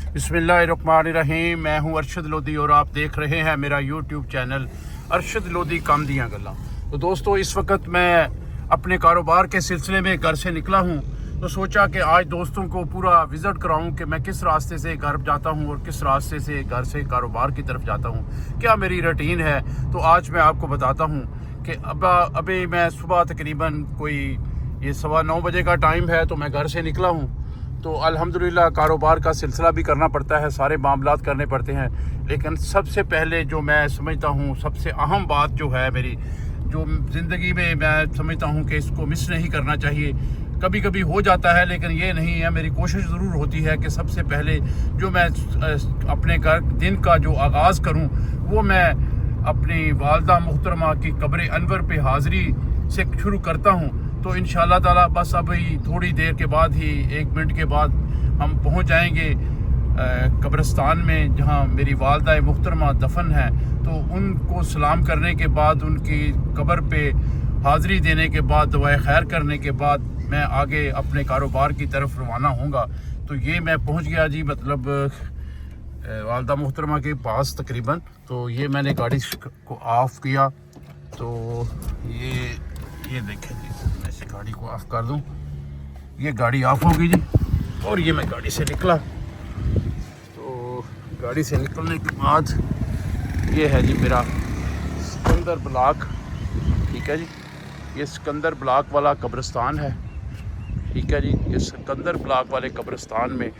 बिस्मिल्लाहिर्रहमानिर्रहीम। मैं हूं अरशद लोधी और आप देख रहे हैं मेरा यूट्यूब चैनल अरशद लोधी काम दियाँ गल्लां। तो दोस्तों, इस वक्त मैं अपने कारोबार के सिलसिले में घर से निकला हूं, तो सोचा कि आज दोस्तों को पूरा विज़िट कराऊं कि मैं किस रास्ते से घर जाता हूं और किस रास्ते से घर से कारोबार की तरफ जाता हूं, क्या मेरी रूटीन है। तो आज मैं आपको बताता हूं कि अभी मैं सुबह तकरीबन कोई ये 9:15 बजे का टाइम है, तो मैं घर से निकला हूं। तो अल्हम्दुलिल्लाह कारोबार का सिलसिला भी करना पड़ता है, सारे मामलात करने पड़ते हैं, लेकिन सबसे पहले जो मैं समझता हूँ सबसे अहम बात जो है मेरी, जो ज़िंदगी में मैं समझता हूँ कि इसको मिस नहीं करना चाहिए। कभी कभी हो जाता है लेकिन ये नहीं है, मेरी कोशिश ज़रूर होती है कि सबसे पहले जो मैं अपने दिन का जो आगाज़ करूँ वो मैं अपनी वालदा मुहतरमा की कब्र अनवर पे हाज़री से शुरू करता हूँ। तो इंशाअल्लाह ताला बस अभी थोड़ी देर के बाद ही, 1 मिनट के बाद हम पहुँच जाएंगे कब्रिस्तान में जहाँ मेरी वालदा मुहतरमा दफन है। तो उनको सलाम करने के बाद, उनकी कब्र पे हाज़री देने के बाद, दुआए खैर करने के बाद मैं आगे अपने कारोबार की तरफ रवाना होऊंगा। तो ये मैं पहुँच गया जी, मतलब वालदा मुहतरमा के पास तकरीबन। तो ये मैंने गाड़ी को ऑफ़ किया, तो ये देखें जी, मैं इस गाड़ी को ऑफ़ कर दूं, ये गाड़ी ऑफ़ होगी जी। और ये मैं गाड़ी से निकला, तो गाड़ी से निकलने के बाद ये है जी मेरा सिकंदर ब्लॉक, ठीक है जी। ये सिकंदर ब्लॉक वाला कब्रिस्तान है, ठीक है जी। ये सिकंदर ब्लॉक वाले कब्रिस्तान में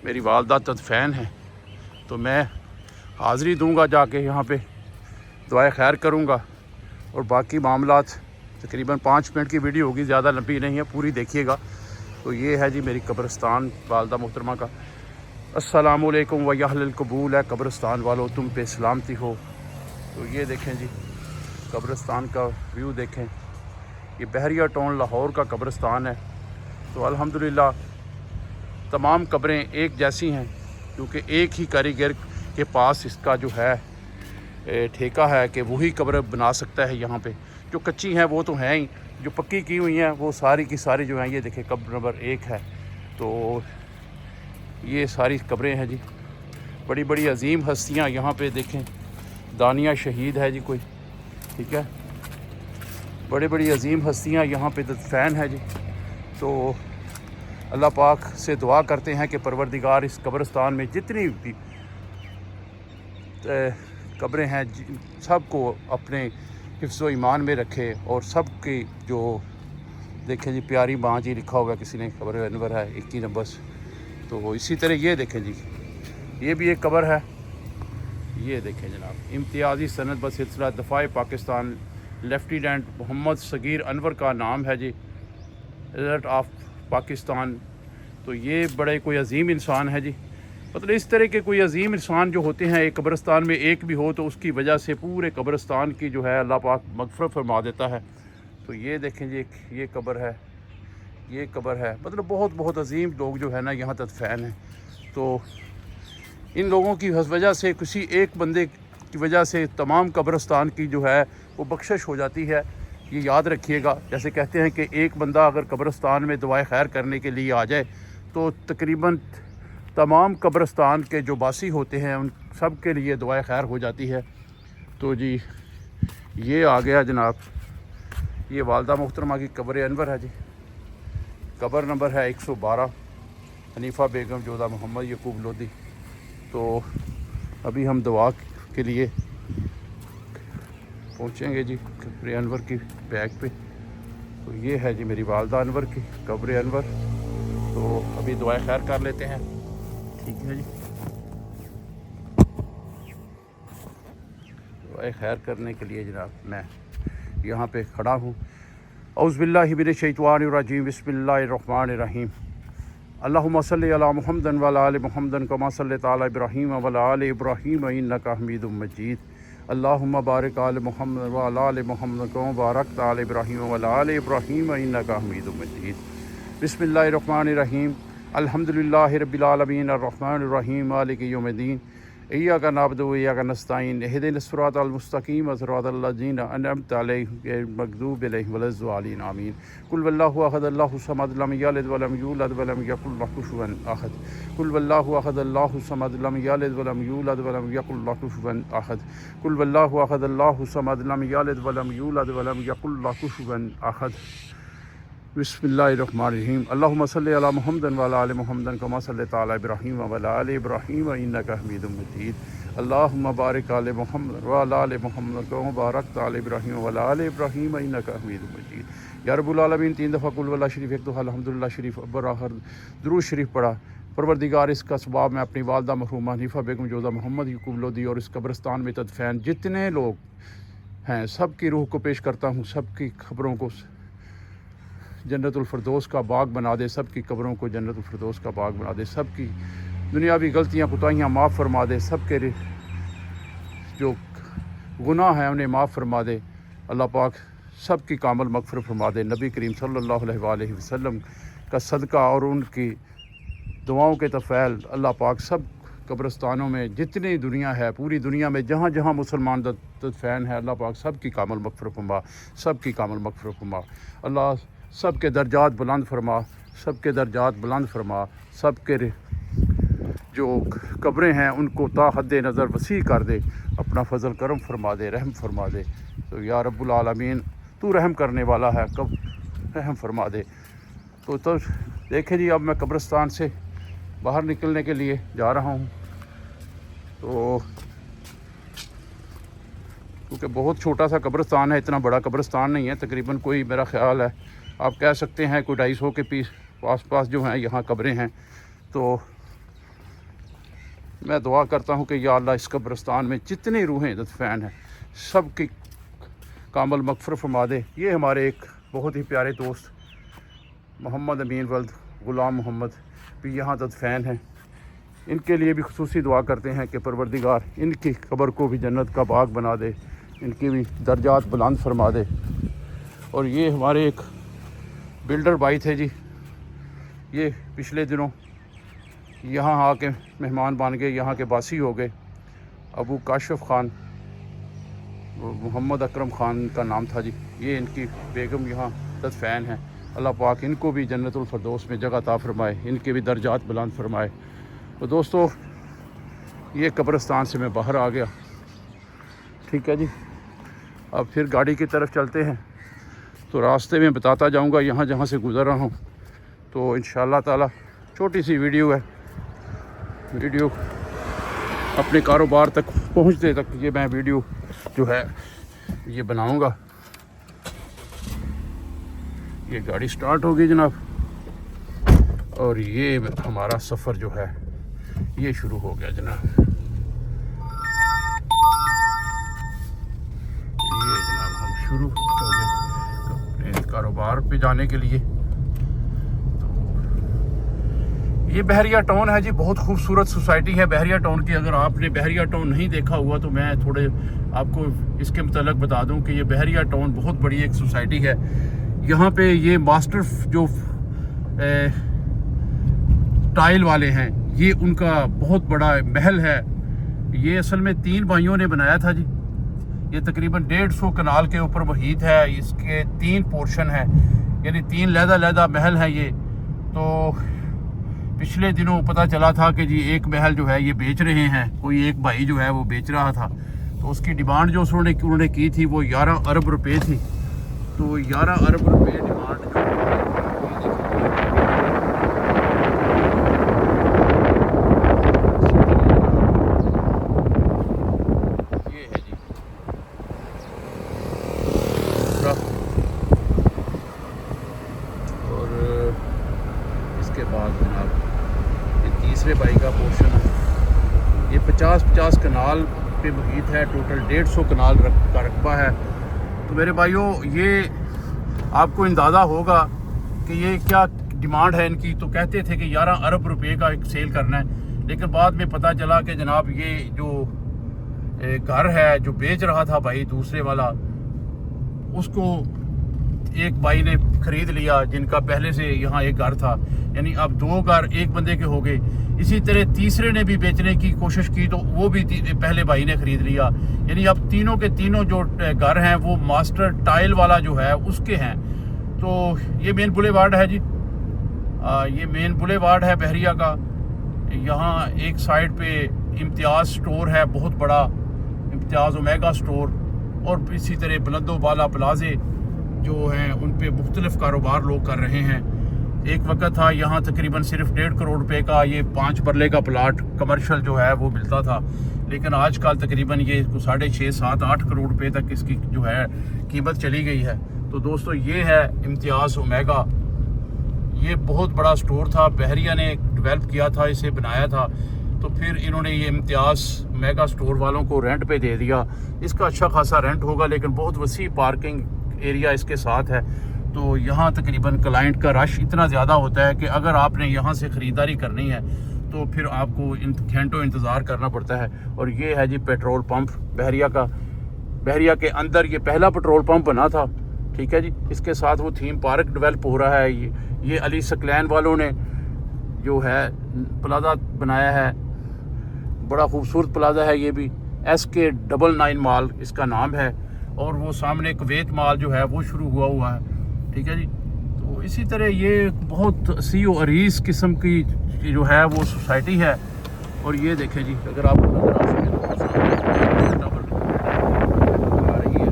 मेरी वालदा तदफैन है। तो मैं हाज़री दूंगा जाके, यहाँ पे दुआए खैर करूँगा और बाकी मामलात तकरीबन 5 मिनट की वीडियो होगी, ज़्यादा लंबी नहीं है, पूरी देखिएगा। तो ये है जी मेरी कब्रिस्तान वालदा मुहतरमा का। अस्सलामु अलैकुम व यहलल कबूल है कब्रिस्तान वालों, तुम पे सलामती हो। तो ये देखें जी कब्रिस्तान का व्यू देखें, ये बहरिया टाउन लाहौर का कब्रिस्तान है। तो अल्हम्दुलिल्लाह तमाम कब्रें एक जैसी हैं, क्योंकि एक ही कारीगर के पास इसका जो है ठेका है कि वही कब्र बना सकता है। यहाँ पे जो कच्ची हैं वो तो हैं ही, जो पक्की की हुई हैं वो सारी की सारी जो हैं, ये देखें कब्र नंबर 1 है। तो ये सारी कब्रें हैं जी, बड़ी बड़ी अजीम हस्तियाँ यहाँ पे देखें। दानिया शहीद है जी कोई, ठीक है, बड़ी बड़ी अजीम हस्तियाँ यहाँ पे दफन है जी। तो अल्लाह पाक से दुआ करते हैं कि परवरदिगार इस कब्रिस्तान में जितनी भी कब्रें हैं सबको अपने हिफ्ज़ व ईमान में रखे, और सब की जो देखें जी प्यारी माँ जी लिखा हुआ है किसी ने, कब्र अनवर है 21 नंबर। तो इसी तरह ये देखें जी, ये भी एक कब्र है, ये देखें जनाब, इम्तियाज़ी सनद ब सिलसिला दफ़ाए पाकिस्तान लेफ्टिनेंट मोहम्मद सगीर अनवर का नाम है जी, रिजल्ट ऑफ पाकिस्तान। तो ये बड़े कोई अजीम इंसान है जी, मतलब इस तरह के कोई अजीम इंसान जो होते हैं एक कब्रिस्तान में एक भी हो तो उसकी वजह से पूरे कब्रिस्तान की जो है अल्लाह पाक मग़फ़िरत फरमा देता है। तो ये देखें जी, ये कब्र है, ये कब्र है, मतलब बहुत बहुत अजीम लोग जो है ना यहाँ तदफैन हैं। तो इन लोगों की वजह से, किसी एक बंदे की वजह से तमाम कब्रिस्तान की जो है वो बख्शिश हो जाती है, ये याद रखिएगा। जैसे कहते हैं कि एक बंदा अगर कब्रिस्तान में दुआए खैर करने के लिए आ जाए तो तकरीबन तमाम कब्रिस्तान के जो बासी होते हैं उन सब के लिए दुआए खैर हो जाती है। तो जी ये आ गया जनाब, ये वालदा मुहतरमा की कब्र अनवर है जी, कब्र नंबर है 112, हनीफ़ा बेगम जोधा मोहम्मद यकूब लोधी। तो अभी हम दुआ के लिए पहुँचेंगे जी कब्र अनवर की बैग पे। तो ये है जी मेरी वालदा अनवर की कब्र अनवर। तो अभी दुआ खैर कर लेते हैं, ठीक है जी। दुआ खैर करने के लिए जनाब मैं यहाँ पे खड़ा हूँ। औज़ु बिल्लाहि मिनश शैतानिर रजीम, बिस्मिल्लाहिर रहमानिर रहीम। अल्लाहुम्मा सल्लि अला मुहम्मदन व अला आलि मुहम्मदन कमा सल्लैता अला इब्राहीम व अला आलि इब्राहीम इन्नका हमीदुम मजीद। अल्लाहुम्मा बारिक अला मुहम्मद व अला आलि मुहम्मद कमा बारकता अला इब्राहीम व अला आलि इब्राहीम इन्नका हमीदुम मजीद। बिस्मिल्लाहिर रहमानिर रहीम। अल्हम्दुलिल्लाहि रब्बिल आलमीन अर्रहमानिर रहीम मालिकि यौमिद्दीन इय्याका नअबुदु व इय्याका नस्तईन इहदिनस सिरातल मुस्तकीम सिरातल लज़ीना अनअमता अलैहिम गैरिल मग़दूबि अलैहिम वलज़्ज़ालिन आमीन। कुल वल्लाहु अहद अल्लाहु समद लम यलिद वलम यूलद वलम यकुल लहु कुफुवन अहद। कुल वल्लाहु अहद अल्लाहु समद लम यलिद वलम यूलद वलम यकुल लहु कुफुवन अहद। कुल वल्लाहु अहद अल्लाहु समद लम यलिद वलम यूलद वलम यकुल लहु कुफुवन अहद। बिस्मिल्लाहिर्रहमानिर्रहीम। अल्लाहुम्मा सल्लि अला मुहम्मदिन व अला आलि मुहम्मदिन कमा सल्लैता अला इब्राहीम व अला आलि इब्राहीम इन्नका हमीदुम मजीद। अल्लाहुम्मा बारिक अला मुहम्मद व अला आलि मुहम्मद कमा बारकता अला इब्राहीम व अला आलि इब्राहीम इन्नका हमीदुम मजीद। या रब्बुल आलमीन 3 दफ़ा कुल वल्लाह शरीफ, 1 दफ़ा अल्हम्दुलिल्लाह शरीफ, बराहर दुरूद शरीफ पढ़ा। परवरदिगार, इसका सवाब मैं अपनी वालदा मरहूमा हनीफा बेगम जोधा मोहम्मद यकूब लोधी और इस कब्रिस्तान में तदफैन जितने लोग हैं सब की रूह को पेश करता हूँ। सब की खबरों को जन्नतुल फिरदौस का बाग बना दे, सब की कब्रों को जन्नतुल फिरदौस का बाग बना दे, सब की दुनियावी गलतियाँ कोताहियाँ माफ़ फरमा दे, सब के जो गुनाह हैं उन्हें माफ़ फरमा दे। अल्लाह पाक सब की कामल मग़फ़िरत फरमा दे। नबी करीम सल्लल्लाहु अलैहि वसल्लम का सदका और उनकी दुआओं के तफ़ैल अल्लाह पाक सब कब्रिस्तानों में जितनी दुनिया है, पूरी दुनिया में जहाँ जहाँ मुसलमान दफैन है, अल्लाह पाक सब की कामल मग़फ़िरत फरमा, सब की कामल मग़फ़िरत फरमा। अल्लाह सब के दर्जात बुलंद फरमा, सब के दर्जात बुलंद फरमा। सब के जो कब्रें हैं उनको ता हद नज़र वसी कर दे, अपना फ़ज़ल करम फरमा दे, रहम फरमा दे। तो या रब्बुल आलमीन, तू रहम करने वाला है, कब रहम फरमा दे। तो देखें जी, अब मैं कब्रिस्तान से बाहर निकलने के लिए जा रहा हूँ। तो क्योंकि बहुत छोटा सा कब्रिस्तान है, इतना बड़ा कब्रिस्तान नहीं है, तकरीबन कोई मेरा ख़्याल है आप कह सकते हैं कोई 250 के आस-पास जो हैं यहाँ कब्रें हैं। तो मैं दुआ करता हूँ कि या अल्लाह इस कब्रिस्तान में जितनी रूहें दफैन हैं सब की कामल मग़फ़िरत फरमा दे। ये हमारे एक बहुत ही प्यारे दोस्त मोहम्मद अमीन वल्द ग़ुलाम मोहम्मद भी यहाँ दफैन हैं। इनके लिए भी खुसूसी दुआ करते हैं कि परवरदिगार इनकी कब्र को भी जन्नत का बाग बना दे, इनकी भी दर्जात बुलंद फरमा दे। और ये हमारे एक बिल्डर भाई थे जी, ये पिछले दिनों यहाँ आके मेहमान बन गए, यहाँ के बासी हो गए। अबू काशिफ खान, मोहम्मद अकरम खान का नाम था जी। ये इनकी बेगम यहाँ दफैन हैं। अल्लाह पाक इनको भी जन्नतुल फिरदौस में जगह अता फरमाए, इनके भी दर्जात बुलंद फरमाए। तो दोस्तों, ये कब्रिस्तान से मैं बाहर आ गया, ठीक है जी। अब फिर गाड़ी की तरफ चलते हैं। तो रास्ते में बताता जाऊंगा यहाँ जहाँ से गुज़र रहा हूँ। तो इंशाअल्लाह ताला छोटी सी वीडियो है, वीडियो अपने कारोबार तक पहुँचने तक ये मैं वीडियो जो है ये बनाऊंगा। ये गाड़ी स्टार्ट होगी जनाब, और ये हमारा सफ़र जो है ये शुरू हो गया जनाब। ये जनाब हम शुरू हो गए अपने कारोबार पे जाने के लिए। तो ये बहरिया टाउन है जी, बहुत खूबसूरत सोसाइटी है बहरिया टाउन की। अगर आपने बहरिया टाउन नहीं देखा हुआ तो मैं थोड़े आपको इसके मतलब बता दूं कि ये बहरिया टाउन बहुत बड़ी एक सोसाइटी है। यहाँ पे ये मास्टर जो टाइल वाले हैं, ये उनका बहुत बड़ा महल है। ये असल में 3 भाइयों ने बनाया था जी। ये तकरीबन 150 कनाल के ऊपर मुहित है। इसके 3 पोर्शन हैं, यानी 3 लहदा महल है ये। तो पिछले दिनों पता चला था कि जी एक महल जो है ये बेच रहे हैं, कोई एक भाई जो है वो बेच रहा था। तो उसकी डिमांड जो उन्होंने की थी वो 11 अरब रुपए थी। तो 11 अरब रुपए डिमांड जो ये है जी। और इसके बाद जनाब ये तीसरे भाई का पोर्शन है। ये 50 कनाल पे मुहित है, टोटल 150 कनाल का रकबा है। तो मेरे भाइयों, ये आपको अंदाज़ा होगा कि ये क्या डिमांड है इनकी। तो कहते थे कि 11 अरब रुपए का एक सेल करना है, लेकिन बाद में पता चला कि जनाब ये जो घर है जो बेच रहा था भाई दूसरे वाला, उसको एक भाई ने खरीद लिया जिनका पहले से यहाँ एक घर था, यानी अब 2 घर एक बंदे के हो गए। इसी तरह तीसरे ने भी बेचने की कोशिश की तो वो भी पहले भाई ने ख़रीद लिया। यानी अब तीनों के तीनों जो घर हैं वो मास्टर टाइल वाला जो है उसके हैं। तो ये मेन बुलेवार्ड है जी, ये मेन बुलेवार्ड है बहरिया का। यहाँ एक साइड पे इम्तियाज़ स्टोर है, बहुत बड़ा इम्तियाज़ ओमेगा स्टोर, और इसी तरह बुलंदो वाला प्लाजे जो हैं उन पे मुख्तलिफ कारोबार लोग कर रहे हैं। एक वक्त था यहाँ तकरीबन सिर्फ 1.5 करोड़ रुपए का ये 5 मरले का प्लाट कमर्शियल जो है वो मिलता था, लेकिन आजकल तकरीबन ये 6.5, 7, 8 करोड़ रुपए तक इसकी जो है कीमत चली गई है। तो दोस्तों ये है इम्तियाज़ ओमेगा। ये बहुत बड़ा स्टोर था, बहरिया ने डेवलप किया था, इसे बनाया था, तो फिर इन्होंने ये इम्तियाज़ ओमेगा स्टोर वालों को रेंट पे दे दिया। इसका अच्छा खासा रेंट होगा, लेकिन बहुत वसी पार्किंग एरिया इसके साथ है। तो यहाँ तकरीबन क्लाइंट का रश इतना ज़्यादा होता है कि अगर आपने यहाँ से ख़रीदारी करनी है तो फिर आपको घंटों इंतज़ार करना पड़ता है। और ये है जी पेट्रोल पंप बहरिया का। बहरिया के अंदर ये पहला पेट्रोल पंप बना था, ठीक है जी। इसके साथ वो थीम पार्क डेवलप हो रहा है। ये अली सकलैन वालों ने जो है प्लाजा बनाया है, बड़ा खूबसूरत प्लाजा है। ये भी SK99 मॉल इसका नाम है, और वो सामने कुवैत मॉल जो है वो शुरू हुआ है, ठीक है जी। तो इसी तरह ये बहुत सीओ अरीस किस्म की जो है वो सोसाइटी है। और ये देखें जी, अगर आपको नजर आ सके तो आ रही है,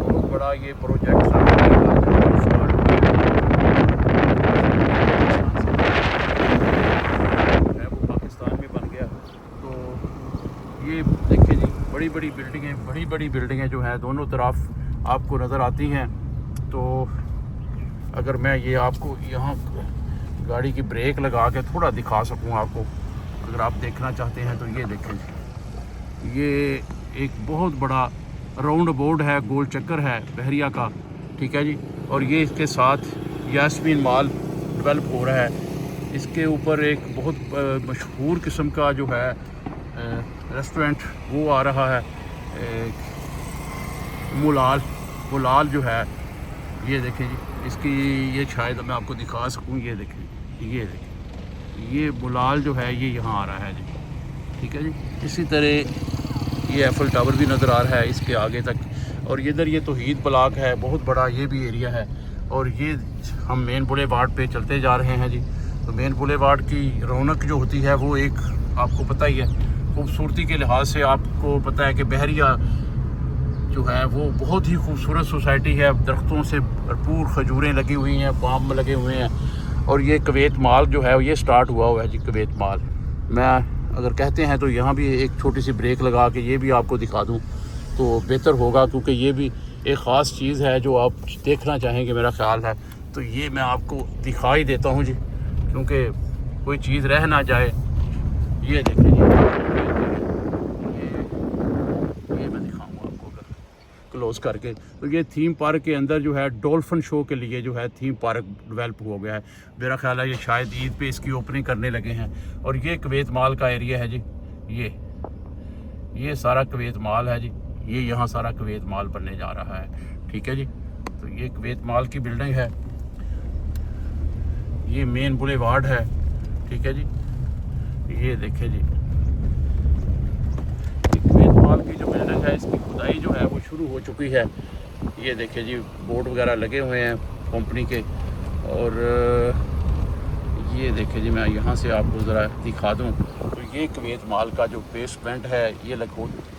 बहुत बड़ा ये प्रोजेक्ट है वो पाकिस्तान में बन गया। तो ये देखें जी, बड़ी बड़ी बिल्डिंगें जो हैं दोनों तरफ आपको नज़र आती हैं। तो अगर मैं ये आपको यहाँ गाड़ी की ब्रेक लगा के थोड़ा दिखा सकूँ आपको, अगर आप देखना चाहते हैं तो ये देखें जी, ये एक बहुत बड़ा राउंड बोर्ड है, गोल चक्कर है बहरिया का, ठीक है जी। और ये इसके साथ यास्मीन मॉल डेवलप हो रहा है। इसके ऊपर एक बहुत मशहूर किस्म का जो है रेस्टोरेंट वो आ रहा है, मुलाल जो है, ये देखें जी। इसकी ये शायद मैं आपको दिखा सकूं, ये देखें, ये मुलाल जो है ये यहाँ आ रहा है जी, ठीक है जी। इसी तरह ये एफल टावर भी नज़र आ रहा है इसके आगे तक। और इधर ये तौहीद ब्लॉक है, बहुत बड़ा ये भी एरिया है। और ये हम मेन बुलेवार्ड पे चलते जा रहे हैं जी। तो मेन बुलेवार्ड की रौनक जो होती है वो एक आपको पता ही है, खूबसूरती के लिहाज से आपको पता है कि बहरिया जो है वो बहुत ही खूबसूरत सोसाइटी है। दरख्तों से भरपूर खजूरें लगी हुई हैं, पाम लगे हुए हैं। और ये कुवैत मॉल जो है ये स्टार्ट हुआ है जी, कुवैत मॉल। मैं अगर कहते हैं तो यहाँ भी एक छोटी सी ब्रेक लगा के ये भी आपको दिखा दूँ तो बेहतर होगा, क्योंकि ये भी एक ख़ास चीज़ है जो आप देखना चाहेंगे मेरा ख्याल है। तो ये मैं आपको दिखा ही देता हूँ जी, क्योंकि कोई चीज़ रह ना जाए। ये देखें जी, ये मैं दिखाऊंगा आपको क्लोज करके। तो ये थीम पार्क के अंदर जो है डॉल्फिन शो के लिए जो है थीम पार्क डेवलप हो गया है। मेरा ख्याल है ये शायद ईद पे इसकी ओपनिंग करने लगे हैं। और ये कुवैत मॉल का एरिया है जी, ये सारा कुवैत मॉल है जी, ये यहाँ सारा कुवैत मॉल बनने जा रहा है, ठीक है जी। तो ये कुवैत मॉल की बिल्डिंग है, ये मेन बुलेवार्ड है, ठीक है जी। ये देखें जी, कुवैत मॉल की जो बिल्डिंग है इसकी खुदाई जो है वो शुरू हो चुकी है। ये देखें जी, बोर्ड वगैरह लगे हुए हैं कंपनी के। और ये देखें जी, मैं यहाँ से आपको ज़रा दिखा दूँ तो ये कुवैत मॉल का जो बेसमेंट है ये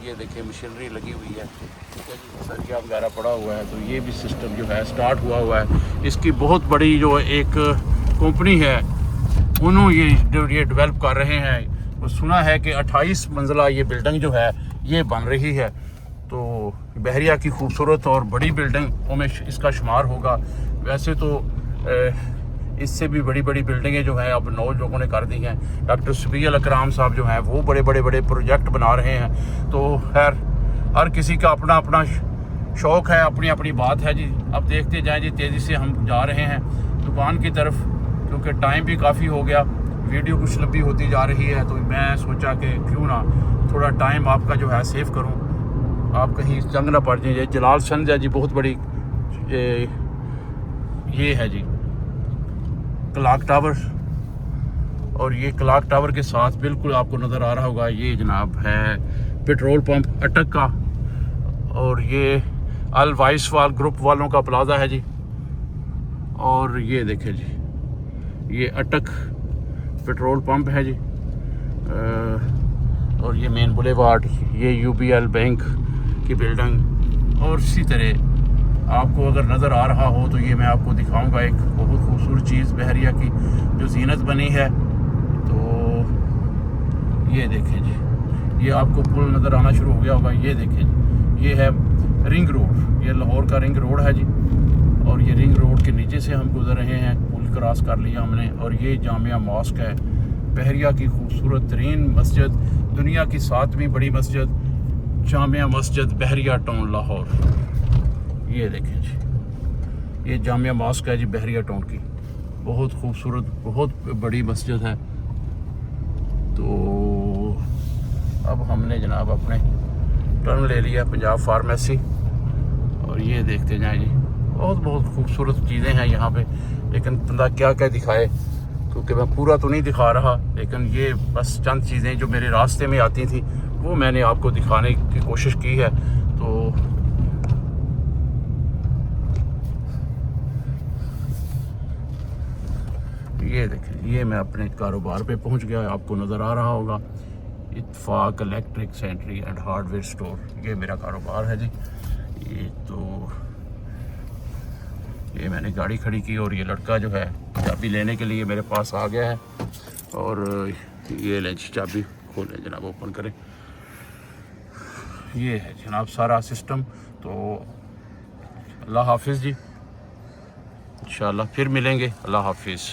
ये देखें मशीनरी लगी हुई है, ठीक है जी। सरिया वगैरह पड़ा हुआ है। तो ये भी सिस्टम जो है स्टार्ट हुआ है। इसकी बहुत बड़ी जो एक कंपनी है उन्होंने ये डेवलप कर रहे हैं। तो सुना है कि 28 मंजिला ये बिल्डिंग जो है ये बन रही है। तो बहरिया की खूबसूरत और बड़ी बिल्डिंगों में इसका शुमार होगा। वैसे तो इससे भी बड़ी बिल्डिंगें जो हैं अब 9 लोगों ने कर दी हैं। डॉक्टर सफी अल इकराम साहब जो हैं वो बड़े प्रोजेक्ट बना रहे हैं। तो खैर हर किसी का अपना शौक़ है, अपनी बात है जी। अब देखते जाएं जी, तेज़ी से हम जा रहे हैं दुकान की तरफ, क्योंकि टाइम भी काफ़ी हो गया, वीडियो कुछ लंबी होती जा रही है। तो मैं सोचा कि क्यों ना थोड़ा टाइम आपका जो है सेव करूं, आप कहीं जंग ना पड़ जाइए। जलाल संध है जी, बहुत बड़ी یہ ہے جی کلاک ٹاور، اور یہ کلاک ٹاور کے ساتھ بالکل آپ کو نظر آ رہا ہوگا یہ جناب ہے پیٹرول پمپ اٹک کا، اور یہ الوائس وال گروپ والوں کا پلازا ہے جی، اور یہ دیکھیں جی یہ اٹک پیٹرول پمپ ہے جی، اور یہ مین بولیوارڈ، یہ یو بی ایل بینک کی بلڈنگ، اور اسی طرح آپ کو اگر نظر آ رہا ہو تو یہ میں آپ کو دکھاؤں گا ایک بہت خوبصورت چیز بحریہ کی جو زینت بنی ہے۔ تو یہ دیکھیں جی، یہ آپ کو پل نظر آنا شروع ہو گیا ہوگا، یہ دیکھیں جی یہ ہے رنگ روڈ، یہ لاہور کا رنگ روڈ ہے جی، اور یہ رنگ روڈ کے نیچے سے ہم گزر رہے ہیں، پل کراس کر لیا ہم نے، اور یہ جامعہ ماسک ہے، بحریہ کی خوبصورت ترین مسجد، دنیا کی 7ویں بڑی مسجد، جامعہ مسجد بحریہ ٹاؤن لاہور۔ یہ دیکھیں جی یہ جامعہ ماسک ہے جی بحریہ ٹاؤن کی، بہت خوبصورت بہت بڑی مسجد ہے۔ تو اب ہم نے جناب اپنے ٹرن لے لیا پنجاب فارمیسی، اور یہ دیکھتے جائیں جی بہت خوبصورت چیزیں ہیں یہاں پہ، لیکن بندہ کیا دکھائے کیونکہ میں پورا تو نہیں دکھا رہا، لیکن یہ بس چند چیزیں جو میرے راستے میں آتی تھیں وہ میں نے آپ کو دکھانے کی کوشش کی ہے۔ تو یہ دیکھیں یہ میں اپنے کاروبار پہ پہنچ گیا، آپ کو نظر آ رہا ہوگا اتفاق electric sanitary and hard where store, یہ میرا کاروبار ہے جی۔ یہ تو یہ میں نے گاڑی کھڑی کی، اور یہ لڑکا جو ہے چابی لینے کے لیے میرے پاس آ گیا ہے، اور یہ لیں جی چابی کھولیں جناب، اوپن کریں، یہ ہے جناب سارا سسٹم۔ تو اللہ حافظ جی، انشاءاللہ پھر ملیں گے، اللہ حافظ۔